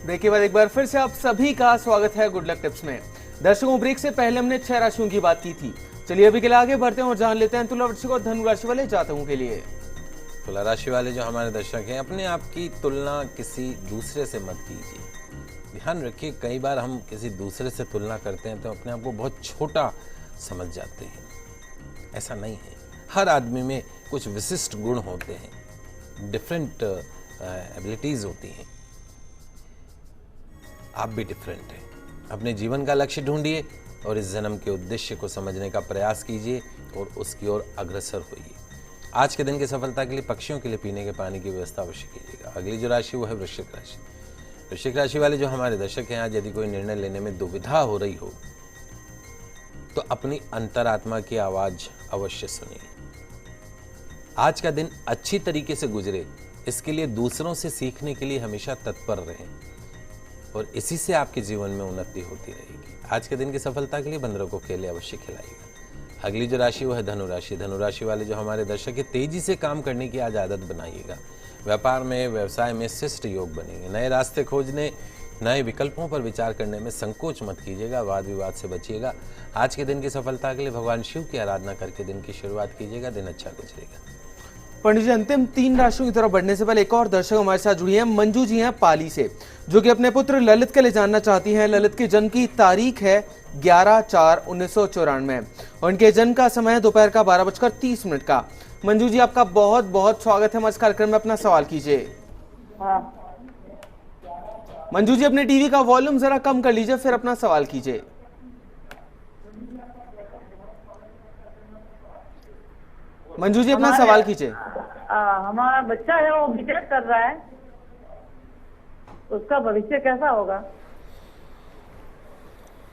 Break के बाद एक बार फिर से आप सभी का स्वागत है गुड लक टिप्स में। दर्शकों, ब्रेक से पहले हमने 6 राशियों की बात की थी। चलिए अभी के लिए आगे बढ़ते हैं और जान लेते हैं तुला राशि और धनु राशि वाले जातकों के लिए। तुला राशि वाले जो हमारे दर्शक हैं, अपने आप की तुलना किसी दूसरे से मत कीजिए। ध्यान रखिए, कई बार हम किसी दूसरे से तुलना करते हैं तो अपने आप को बहुत छोटा समझ जाते हैं। ऐसा नहीं है। हर आदमी में कुछ विशिष्ट गुण होते हैं, डिफरेंट एबिलिटीज होती हैं। आप भी डिफरेंट हैं। अपने जीवन का लक्ष्य ढूंढिए और इस जन्म के उद्देश्य को समझने का प्रयास कीजिए और उसकी ओर अग्रसर होइए। आज के दिन की सफलता के लिए पक्षियों के लिए पीने के पानी की व्यवस्था अवश्य कीजिएगा। अगली जो राशि वो है वृश्चिक राशि। वृश्चिक राशि वाले जो हमारे दर्शक हैं, आज यदि कोई निर्णय लेने में दुविधा हो रही हो तो अपनी अंतरात्मा की आवाज अवश्य सुनिए। आज का दिन अच्छी तरीके से गुजरे, इसके लिए दूसरों से सीखने के लिए हमेशा तत्पर रहें और इसी से आपके जीवन में उन्नति होती रहेगी। आज के दिन की सफलता के लिए बंदरों को केले अवश्य खिलाइएगा। अगली जो राशि वो है धनु राशि। धनु राशि वाले जो हमारे दर्शक हैं, तेजी से काम करने की आज आदत बनाइएगा। व्यापार में, व्यवसाय में शिष्ट योग बनेंगे। नए रास्ते खोजने, नए विकल्पों पर विचार करने में संकोच मत कीजिएगा। वाद विवाद से बचिएगा। आज के दिन की सफलता के लिए भगवान शिव की आराधना करके दिन की शुरुआत कीजिएगा। दिन अच्छा गुजरेगा। पंडित जी, अंतिम 3 राशियों की तरफ बढ़ने से पहले एक और दर्शक हमारे साथ जुड़ी हैं। मंजू जी हैं पाली से, जो कि अपने पुत्र ललित के लिए जानना चाहती हैं। ललित के जन्म की तारीख है 11/4/1994 और उनके जन्म का समय है दोपहर का 12:30 का। मंजू जी, आपका बहुत बहुत स्वागत है हमारे कार्यक्रम में। अपना सवाल कीजिए। मंजू जी, अपने टीवी का वॉल्यूम जरा कम कर लीजिए, फिर अपना सवाल कीजिए। मंजू जी, अपना सवाल कीजिए। हमारा बच्चा है, वो बीटेक कर रहा है, उसका भविष्य कैसा होगा?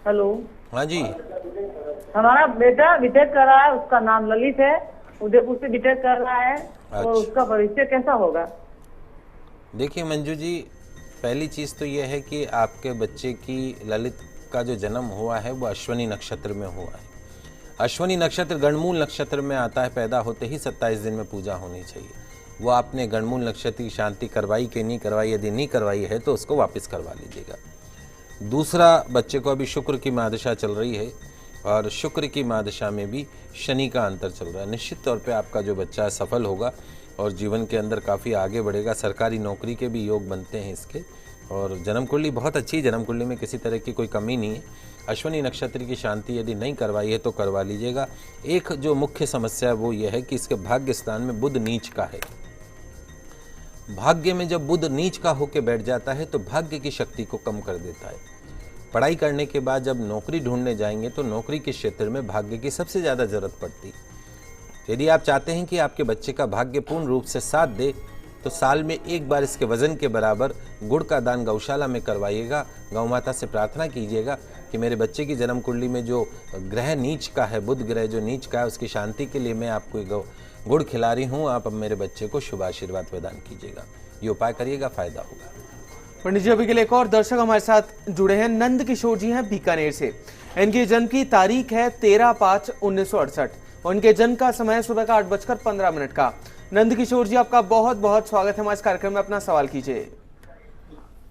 हेलो। हाँ जी। हमारा बेटा बीटेक कर रहा है, उसका नाम ललित है, उदयपुर से बीटेक कर रहा है। तो उसका भविष्य कैसा होगा? देखिए मंजू जी, पहली चीज़ तो यह है कि आपके बच्चे की ललित का जो जन्म हुआ है वो अश्वनी नक्षत्र में हुआ है। अश्वनी नक्षत्र गणमूल नक्षत्र में आता है। पैदा होते ही 27 दिन में पूजा होनी चाहिए। वो आपने गणमूल नक्षत्र की शांति करवाई कि नहीं करवाई? यदि नहीं करवाई है तो उसको वापस करवा लीजिएगा। दूसरा, बच्चे को अभी शुक्र की महादशा चल रही है और शुक्र की महादशा में भी शनि का अंतर चल रहा है। निश्चित तौर पे आपका जो बच्चा है सफल होगा और जीवन के अंदर काफ़ी आगे बढ़ेगा। सरकारी नौकरी के भी योग बनते हैं इसके। और जन्म कुंडली बहुत अच्छी, जन्म कुंडली में किसी तरह की कोई कमी नहीं है। अश्वनी नक्षत्र की शांति यदि नहीं करवाई है तो करवा लीजिएगा। एक जो मुख्य समस्या है वो ये है कि इसके भाग्य स्थान में बुध नीच का है। भाग्य में जब बुध नीच का होकर बैठ जाता है तो भाग्य की शक्ति को कम कर देता है। पढ़ाई करने के बाद जब नौकरी ढूंढने जाएंगे तो नौकरी के क्षेत्र में भाग्य की सबसे ज़्यादा जरूरत पड़ती है। यदि आप चाहते हैं कि आपके बच्चे का भाग्य पूर्ण रूप से साथ दे तो साल में एक बार इसके वजन के बराबर गुड़ का दान गौशाला में करवाइएगा। गौ माता से प्रार्थना कीजिएगा कि मेरे बच्चे की जन्म कुंडली में जो ग्रह नीच का है, बुध ग्रह जो नीच का है, उसकी शांति के लिए मैं आपको गुड़ खिला रही हूँ। आप अब मेरे बच्चे को शुभ आशीर्वाद प्रदान कीजिएगा। ये उपाय करिएगा, फायदा होगा। पंडित जी, अभी के लिए एक और दर्शक हमारे साथ जुड़े हैं। नंद किशोर जी हैं बीकानेर से। इनके जन्म की तारीख है 13/5/1968 और इनके जन्म का समय सुबह का 8:15 का। नंद किशोर जी, आपका बहुत बहुत स्वागत है हमारे कार्यक्रम में। अपना सवाल कीजिए।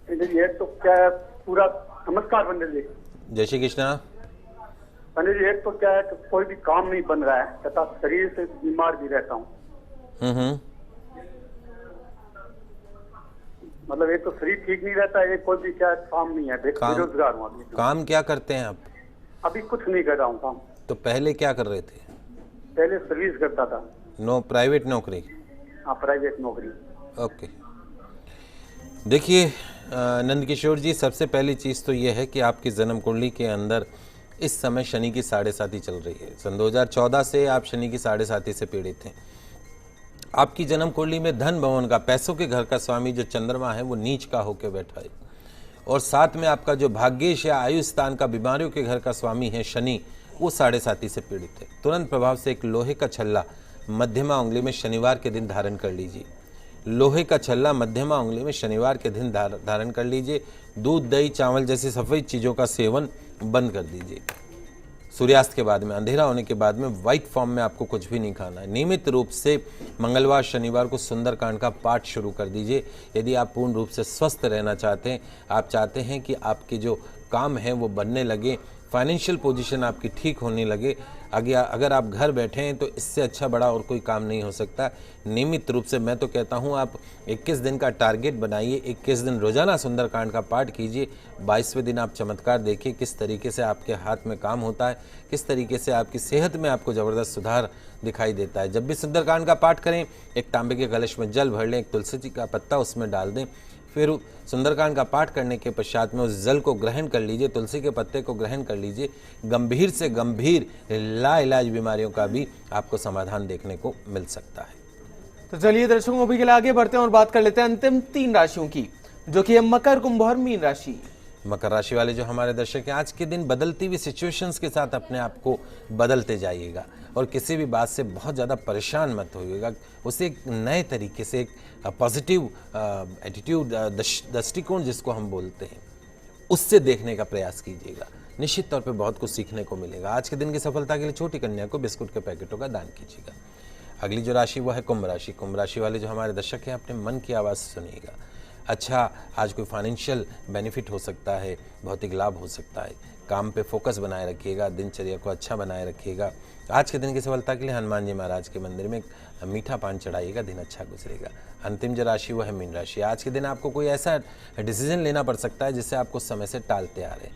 ये तो क्या पूरा नमस्कार पंडित जी। जय श्री कृष्णा। पंडित जी, एक तो क्या है कि कोई भी काम नहीं बन रहा है तथा शरीर से बीमार भी रहता हूँ। मतलब एक तो शरीर ठीक नहीं रहता है, कोई भी क्या काम नहीं है, बेरोजगार हूँ अभी। काम क्या करते हैं आप? अभी कुछ नहीं कर रहा हूँ काम। तो पहले क्या कर रहे थे? पहले सर्विस करता था। प्राइवेट नौकरी? हाँ, प्राइवेट नौकरी। ओके। देखिए नंद किशोर जी, सबसे पहली चीज़ तो ये है कि आपकी जन्म कुंडली के अंदर इस समय शनि की 7.5 चल रही है। सन 2014 से आप शनि की 7.5 से पीड़ित हैं। आपकी जन्म कुंडली में धन भवन का, पैसों के घर का स्वामी जो चंद्रमा है वो नीच का होकर बैठा है और साथ में आपका जो भाग्येश या आयु स्थान का, बीमारियों के घर का स्वामी है शनि, वो 7.5 से पीड़ित है। तुरंत प्रभाव से एक लोहे का छल्ला मध्यमा उंगली में शनिवार के दिन धारण कर लीजिए। लोहे का छल्ला मध्यमा उंगली में शनिवार के दिन धारण कर लीजिए। दूध, दही, चावल जैसी सफ़ेद चीज़ों का सेवन बंद कर दीजिए। सूर्यास्त के बाद में, अंधेरा होने के बाद में व्हाइट फॉर्म में आपको कुछ भी नहीं खाना है। नियमित रूप से मंगलवार शनिवार को सुंदरकांड का पाठ शुरू कर दीजिए। यदि आप पूर्ण रूप से स्वस्थ रहना चाहते हैं, आप चाहते हैं कि आपके जो काम है वो बनने लगे, फाइनेंशियल पोजीशन आपकी ठीक होने लगे, अगर आप घर बैठे हैं तो इससे अच्छा बड़ा और कोई काम नहीं हो सकता। नियमित रूप से मैं तो कहता हूं आप 21 दिन का टारगेट बनाइए, 21 दिन रोजाना सुंदरकांड का पाठ कीजिए। 22वें दिन आप चमत्कार देखिए, किस तरीके से आपके हाथ में काम होता है, किस तरीके से आपकी सेहत में आपको ज़बरदस्त सुधार दिखाई देता है। जब भी सुंदरकांड का पाठ करें, एक तांबे के कलश में जल भर लें, एक तुलसी जी का पत्ता उसमें डाल दें, फिर सुंदरकांड का पाठ करने के पश्चात में उस जल को ग्रहण कर लीजिए, तुलसी के पत्ते को ग्रहण कर लीजिए। गंभीर से गंभीर लाइलाज बीमारियों का भी आपको समाधान देखने को मिल सकता है। तो चलिए दर्शकों, अभी के लिए आगे बढ़ते हैं और बात कर लेते हैं अंतिम 3 राशियों की, जो कि है मकर, कुंभ और मीन राशि। मकर राशि वाले जो हमारे दर्शक हैं, आज के दिन बदलती हुई सिचुएशंस के साथ अपने आप को बदलते जाइएगा और किसी भी बात से बहुत ज़्यादा परेशान मत होइएगा। उसे एक नए तरीके से, एक पॉजिटिव एटीट्यूड, दृष्टिकोण जिसको हम बोलते हैं, उससे देखने का प्रयास कीजिएगा। निश्चित तौर पे बहुत कुछ सीखने को मिलेगा। आज के दिन की सफलता के लिए छोटी कन्या को बिस्कुट के पैकेटों का दान कीजिएगा। अगली जो राशि वो है कुंभ राशि। कुंभ राशि वाले जो हमारे दर्शक हैं, अपने मन की आवाज़ सुनिएगा। अच्छा, आज कोई फाइनेंशियल बेनिफिट हो सकता है, भौतिक लाभ हो सकता है। काम पे फोकस बनाए रखिएगा, दिनचर्या को अच्छा बनाए रखिएगा। आज के दिन की सफलता के लिए हनुमान जी महाराज के मंदिर में मीठा पान चढ़ाइएगा, दिन अच्छा गुजरेगा। अंतिम जो राशि वो है मीन राशि। आज के दिन आपको कोई ऐसा डिसीजन लेना पड़ सकता है जिससे आप कुछ समय से टालते आ रहे हैं।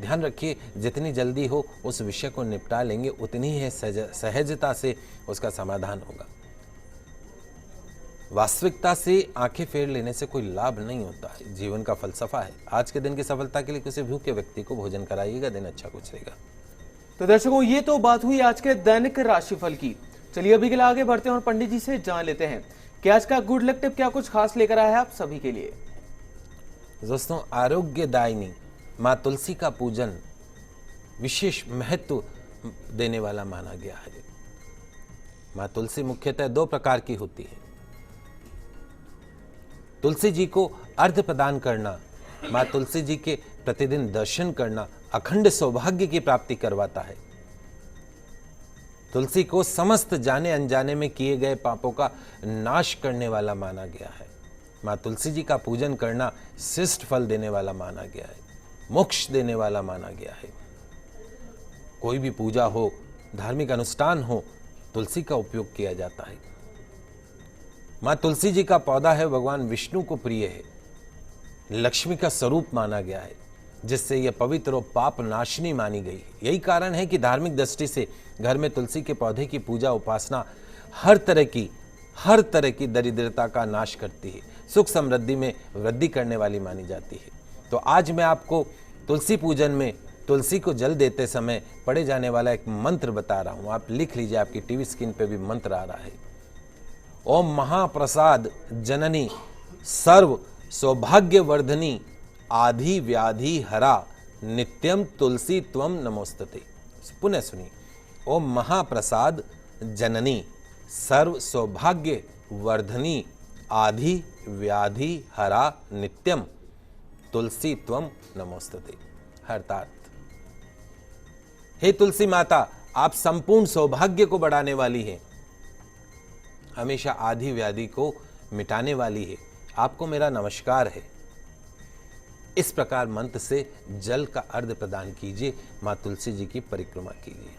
ध्यान रखिए, जितनी जल्दी हो उस विषय को निपटा लेंगे, उतनी ही सहजता से उसका समाधान होगा। वास्तविकता से आंखें फेर लेने से कोई लाभ नहीं होता है, जीवन का फलसफा है। आज के दिन की सफलता के लिए किसी भूखे व्यक्ति को भोजन कराइएगा, दिन अच्छा गुजरेगा। तो दर्शकों, ये तो बात हुई आज के दैनिक राशिफल की। चलिए अभी के लिए आगे बढ़ते हैं और पंडित जी से जान लेते हैं कि आज का गुड लक टिप क्या कुछ खास लेकर आया है आप सभी के लिए। दोस्तों, आरोग्यदायिनी माँ तुलसी का पूजन विशेष महत्व देने वाला माना गया है। माँ तुलसी मुख्यतः 2 प्रकार की होती है। तुलसी जी को अर्घ्य प्रदान करना, माँ तुलसी जी के प्रतिदिन दर्शन करना अखंड सौभाग्य की प्राप्ति करवाता है। तुलसी को समस्त जाने अनजाने में किए गए पापों का नाश करने वाला माना गया है। माँ तुलसी जी का पूजन करना श्रेष्ठ फल देने वाला माना गया है, मोक्ष देने वाला माना गया है। कोई भी पूजा हो, धार्मिक अनुष्ठान हो, तुलसी का उपयोग किया जाता है। माँ तुलसी जी का पौधा है भगवान विष्णु को प्रिय है, लक्ष्मी का स्वरूप माना गया है, जिससे यह पवित्र और पाप नाशनी मानी गई है। यही कारण है कि धार्मिक दृष्टि से घर में तुलसी के पौधे की पूजा उपासना हर तरह की दरिद्रता का नाश करती है, सुख समृद्धि में वृद्धि करने वाली मानी जाती है। तो आज मैं आपको तुलसी पूजन में तुलसी को जल देते समय पढ़े जाने वाला एक मंत्र बता रहा हूं। आप लिख लीजिए, आपकी टीवी स्क्रीन पे भी मंत्र आ रहा है। ओम महाप्रसाद जननी सर्व सौभाग्यवर्धनी आधि व्याधि हरा नित्यम तुलसी त्वम नमोस्तते। पुनः सुनिए, ओम महाप्रसाद जननी सर्व सौभाग्यवर्धनी आधि व्याधि हरा नित्यम तुलसी त्वम नमोस्तते। अर्थात, हे तुलसी माता, आप संपूर्ण सौभाग्य को बढ़ाने वाली हैं, हमेशा आधि व्याधि को मिटाने वाली है, आपको मेरा नमस्कार है। इस प्रकार मंत्र से जल का अर्घ्य प्रदान कीजिए, माँ तुलसी जी की परिक्रमा कीजिए।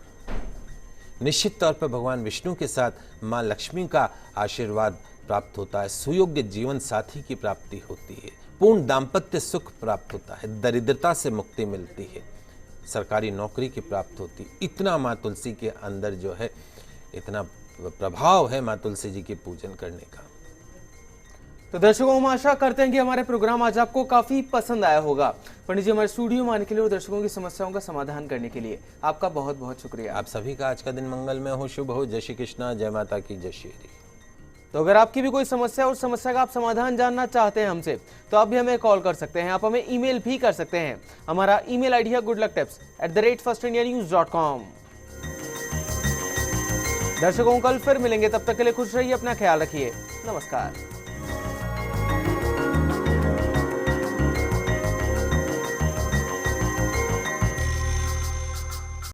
निश्चित तौर पर भगवान विष्णु के साथ माँ लक्ष्मी का आशीर्वाद प्राप्त होता है, सुयोग्य जीवन साथी की प्राप्ति होती है, पूर्ण दाम्पत्य सुख प्राप्त होता है, दरिद्रता से मुक्ति मिलती है, सरकारी नौकरी की प्राप्त होती। इतना माँ तुलसी के अंदर जो है, इतना प्रभाव है माँ तुलसी जी के पूजन करने का। तो दर्शकों, हम आशा करते हैं कि हमारे प्रोग्राम आज आपको काफी पसंद आया होगा। पंडित जी हमारे स्टूडियो में आने के लिए और दर्शकों की समस्याओं का समाधान करने के लिए आपका बहुत बहुत शुक्रिया। आप सभी का आज का दिन मंगलमय हो, शुभ हो। जय श्री कृष्णा, जय माता की, जय श्री हरि। तो अगर आपकी भी कोई समस्या और समस्या का आप समाधान जानना चाहते हैं हमसे, तो आप भी हमें कॉल कर सकते हैं, आप हमें ईमेल भी कर सकते हैं। हमारा ईमेल आईडी है goodlucktips@firstindianews.com। दर्शकों, कल फिर मिलेंगे, तब तक के लिए खुश रहिए, अपना ख्याल रखिए, नमस्कार।